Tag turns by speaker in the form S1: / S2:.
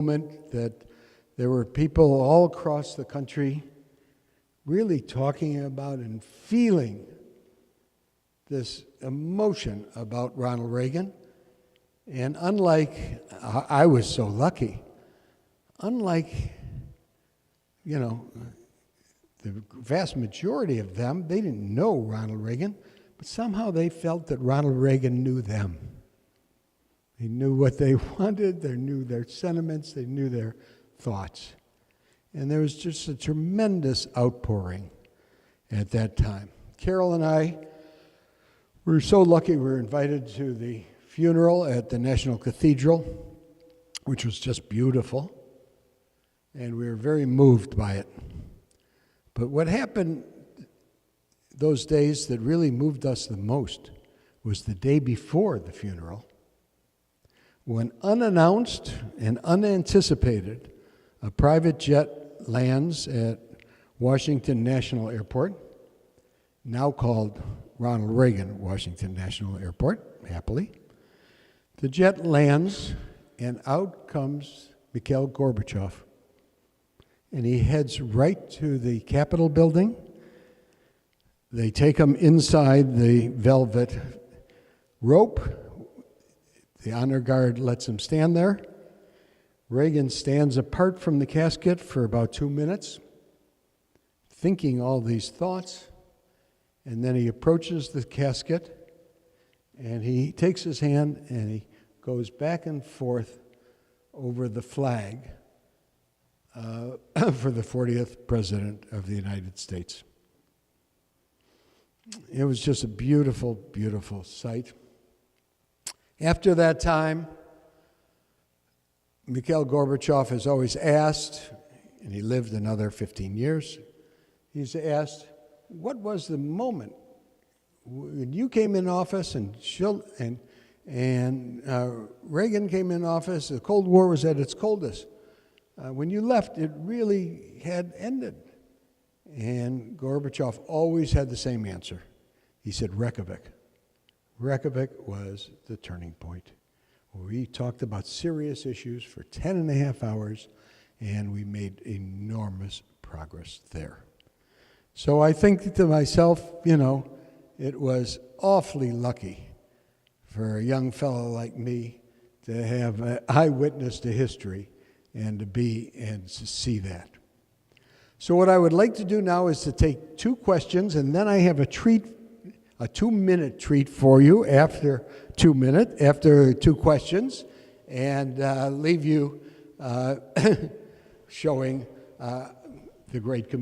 S1: moment that there were people all across the country really talking about and feeling this emotion about Ronald Reagan. And unlike, I was so lucky, unlike, the vast majority of them, they didn't know Ronald Reagan, but somehow they felt that Ronald Reagan knew them. He knew what they wanted, they knew their sentiments, they knew their thoughts. And there was just a tremendous outpouring at that time. Carol and I were so lucky we were invited to the funeral at the National Cathedral, which was just beautiful, and we were very moved by it. But what happened those days that really moved us the most was the day before the funeral, when unannounced and unanticipated, a private jet lands at Washington National Airport, now called Ronald Reagan Washington National Airport, happily. The jet lands, and out comes Mikhail Gorbachev. And he heads right to the Capitol building. They take him inside the velvet rope. The honor guard lets him stand there. Reagan stands apart from the casket for about 2 minutes, thinking all these thoughts, and then he approaches the casket, and he takes his hand and he goes back and forth over the flag for the 40th President of the United States. It was just a beautiful, beautiful sight. After that time, Mikhail Gorbachev has always asked, and he lived another 15 years, he's asked, what was the moment when you came in office and Reagan came in office, the Cold War was at its coldest. When you left, it really had ended. And Gorbachev always had the same answer. He said, Reykjavik. Reykjavik was the turning point. We talked about serious issues for 10.5 hours, and we made enormous progress there. So I think to myself, it was awfully lucky for a young fellow like me to have an eyewitness to history and to see that. So what I would like to do now is to take 2 questions, and then I have a 2-minute treat for you after 2 questions, and leave you showing the great community.